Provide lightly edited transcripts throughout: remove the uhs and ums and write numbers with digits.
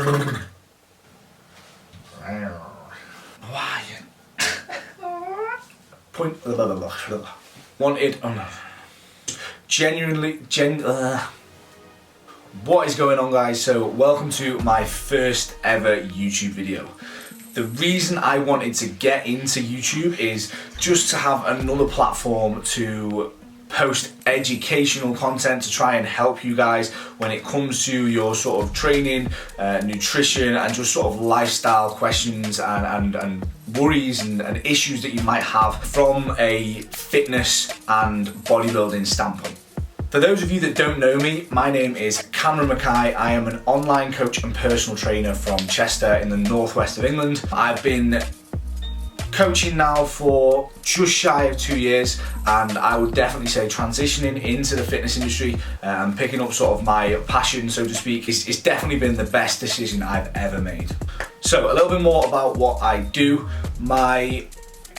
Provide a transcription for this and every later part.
Why? Wanted. Oh no. What is going on, guys? So welcome to my first ever YouTube video. The reason I wanted to get into YouTube is just to have another platform to post educational content to try and help you guys when it comes to your sort of training, nutrition, and just sort of lifestyle questions and worries and issues that you might have from a fitness and bodybuilding standpoint. For those of you that don't know me, my name is Cameron Mackay. I am an online coach and personal trainer from Chester in the northwest of England. I've been coaching now for just shy of 2 years, and I would definitely say transitioning into the fitness industry and picking up sort of my passion, so to speak, it's definitely been the best decision I've ever made. So a little bit more about what I do. My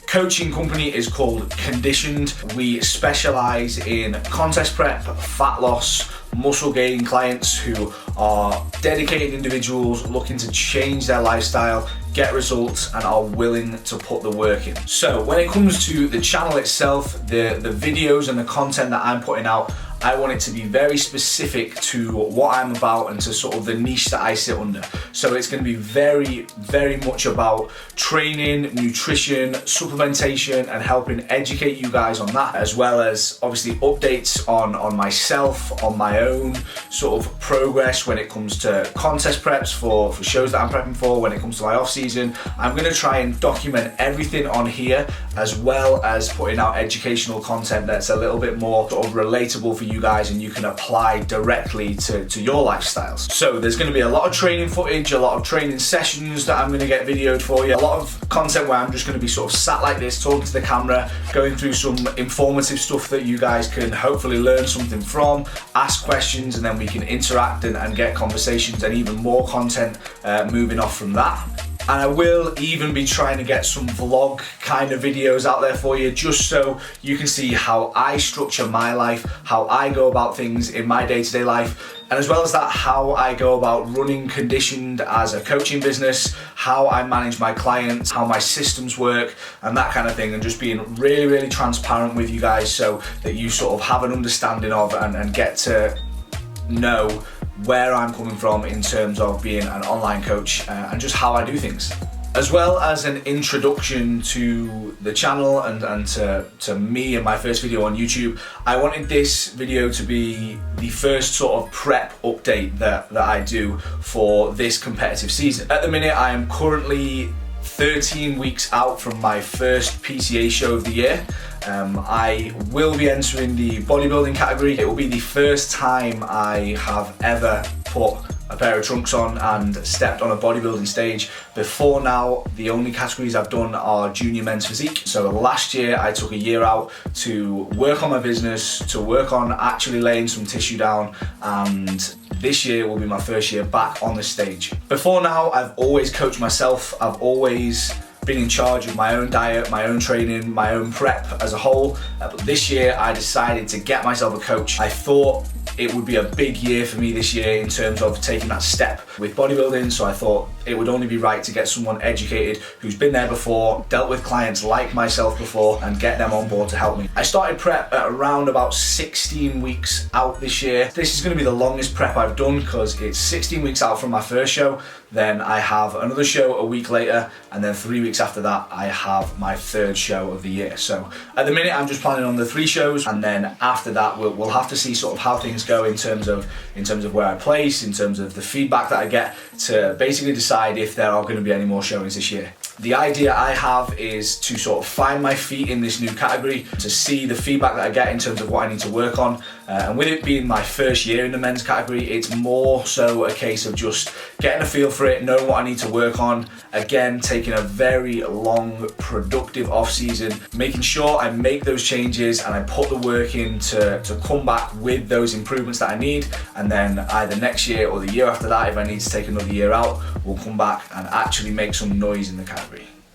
coaching company is called Conditioned. We specialize in contest prep, fat loss, muscle gain clients who are dedicated individuals looking to change their lifestyle, get results, and are willing to put the work in. So when it comes to the channel itself, the videos and the content that I'm putting out, I want it to be very specific to what I'm about and to sort of the niche that I sit under. So it's going to be very, very much about training, nutrition, supplementation, and helping educate you guys on that, as well as obviously updates on myself, on my own sort of progress when it comes to contest preps for shows that I'm prepping for, when it comes to my off season. I'm going to try and document everything on here, as well as putting out educational content that's a little bit more sort of relatable for you guys and you can apply directly to your lifestyles. So there's going to be a lot of training footage, a lot of training sessions that I'm going to get videoed for you, a lot of content where I'm just going to be sort of sat like this talking to the camera, going through some informative stuff that you guys can hopefully learn something from, ask questions, and then we can interact and get conversations and even more content moving off from that. And I will even be trying to get some vlog kind of videos out there for you, just so you can see how I structure my life, how I go about things in my day-to-day life, and as well as that, how I go about running Conditioned as a coaching business, how I manage my clients, how my systems work, and that kind of thing, and just being really, really transparent with you guys so that you sort of have an understanding of and get to know where I'm coming from in terms of being an online coach and just how I do things. As well as an introduction to the channel and to me and my first video on YouTube, I wanted this video to be the first sort of prep update that I do for this competitive season. At the minute, I am currently 13 weeks out from my first PCA show of the year. I will be entering the bodybuilding category. It will be the first time I have ever put a pair of trunks on and stepped on a bodybuilding stage. Before now, the only categories I've done are junior men's physique. So last year I took a year out to work on my business, to work on actually laying some tissue down, and this year will be my first year back on the stage. Before now, I've always coached myself. I've always been in charge of my own diet, my own training, my own prep as a whole. But this year I decided to get myself a coach. I thought it would be a big year for me this year in terms of taking that step with bodybuilding, so I thought it would only be right to get someone educated who's been there before, dealt with clients like myself before, and get them on board to help me. I started prep at around about 16 weeks out this year. This is going to be the longest prep I've done because it's 16 weeks out from my first show, then I have another show a week later, and then 3 weeks after that I have my third show of the year. So at the minute I'm just planning on the 3 shows, and then after that we'll have to see sort of how things go in terms of where I place, in terms of the feedback that I get, to basically decide if there are going to be any more showings this year. The idea I have is to sort of find my feet in this new category, to see the feedback that I get in terms of what I need to work on. And with it being my first year in the men's category, it's more so a case of just getting a feel for it, knowing what I need to work on. Again, taking a very long, productive off season, making sure I make those changes and I put the work in to come back with those improvements that I need. And then either next year or the year after that, if I need to take another year out, we'll come back and actually make some noise in the category.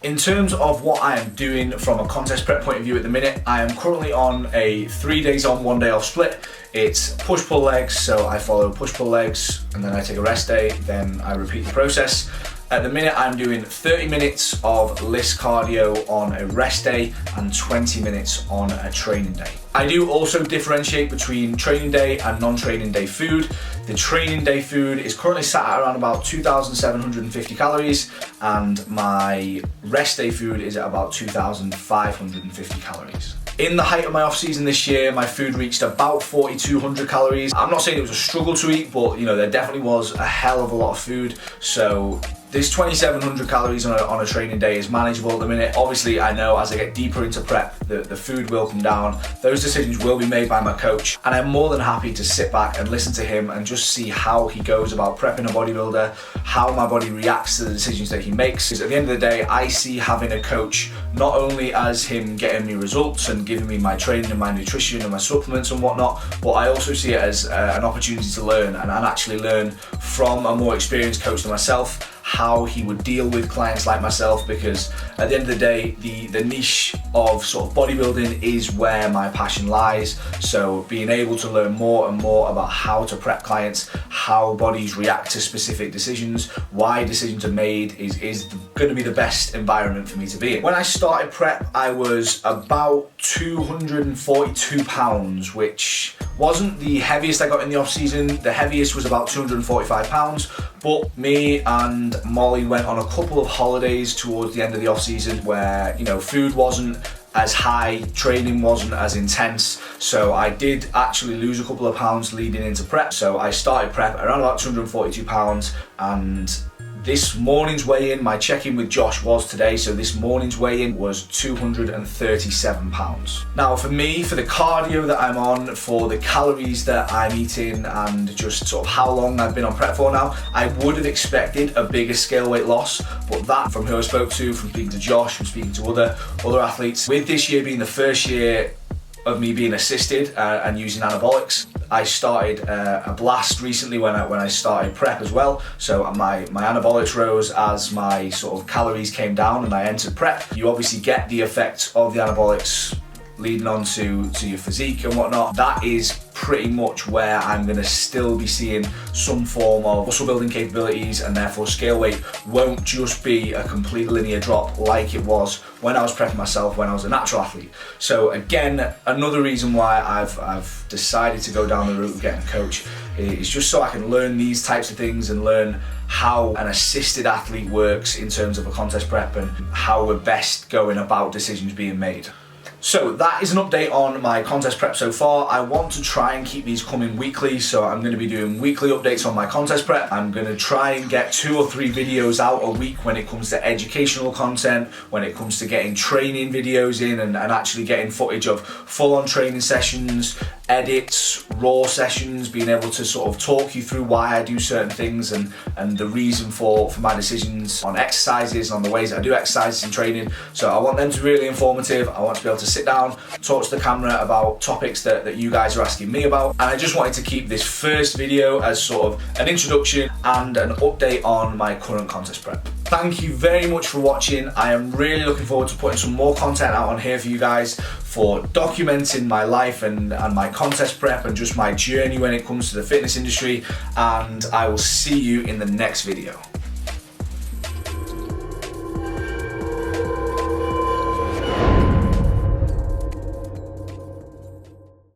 In terms of what I am doing from a contest prep point of view at the minute, I am currently on a 3 days on, 1 day off split. It's push-pull legs, so I follow push-pull legs and then I take a rest day, then I repeat the process. At the minute I'm doing 30 minutes of LISS cardio on a rest day and 20 minutes on a training day. I do also differentiate between training day and non-training day food. The training day food is currently sat at around about 2,750 calories and my rest day food is at about 2,550 calories. In the height of my off season this year, my food reached about 4,200 calories. I'm not saying it was a struggle to eat, but you know, there definitely was a hell of a lot of food. So this 2,700 calories on a training day is manageable at the minute. Obviously, I know as I get deeper into prep, the food will come down. Those decisions will be made by my coach, and I'm more than happy to sit back and listen to him and just see how he goes about prepping a bodybuilder, how my body reacts to the decisions that he makes. Because at the end of the day, I see having a coach not only as him getting me results and giving me my training and my nutrition and my supplements and whatnot, but I also see it as an opportunity to learn and actually learn from a more experienced coach than myself, how he would deal with clients like myself, because at the end of the day, the niche of sort of bodybuilding is where my passion lies. So being able to learn more and more about how to prep clients, how bodies react to specific decisions, why decisions are made is going to be the best environment for me to be in. When I started prep, I was about 242 pounds, which wasn't the heaviest I got in the off season. The heaviest was about 245 pounds, but me and Molly went on a couple of holidays towards the end of the off season where, you know, food wasn't as high, training wasn't as intense, so I did actually lose a couple of pounds leading into prep. So I started prep around about 242 pounds, and this morning's weigh-in, my check-in with Josh was today, so this morning's weigh-in was 237 pounds. Now for me, for the cardio that I'm on, for the calories that I'm eating, and just sort of how long I've been on prep for now, I would have expected a bigger scale weight loss, but that, from who I spoke to, from speaking to Josh, from speaking to other athletes, with this year being the first year of me being assisted and using anabolics, I started a blast recently when I started prep as well. So my anabolics rose as my sort of calories came down and I entered prep. You obviously get the effect of the anabolics leading on to your physique and whatnot. That is pretty much where I'm going to still be seeing some form of muscle building capabilities, and therefore scale weight won't just be a complete linear drop like it was when I was prepping myself when I was a natural athlete. So again, another reason why I've decided to go down the route of getting a coach is just so I can learn these types of things and learn how an assisted athlete works in terms of a contest prep and how we're best going about decisions being made. So that is an update on my contest prep so far. I want to try and keep these coming weekly, so I'm going to be doing weekly updates on my contest prep. I'm going to try and get 2 or 3 videos out a week when it comes to educational content, when it comes to getting training videos in and actually getting footage of full-on training sessions, edits, raw sessions, being able to sort of talk you through why I do certain things and the reason for my decisions on exercises, on the ways I do exercises and training. So I want them to be really informative. I want to be able to sit down, talk to the camera about topics that you guys are asking me about. And I just wanted to keep this first video as sort of an introduction and an update on my current contest prep. Thank you very much for watching. I am really looking forward to putting some more content out on here for you guys, for documenting my life and my contest prep and just my journey when it comes to the fitness industry. And I will see you in the next video.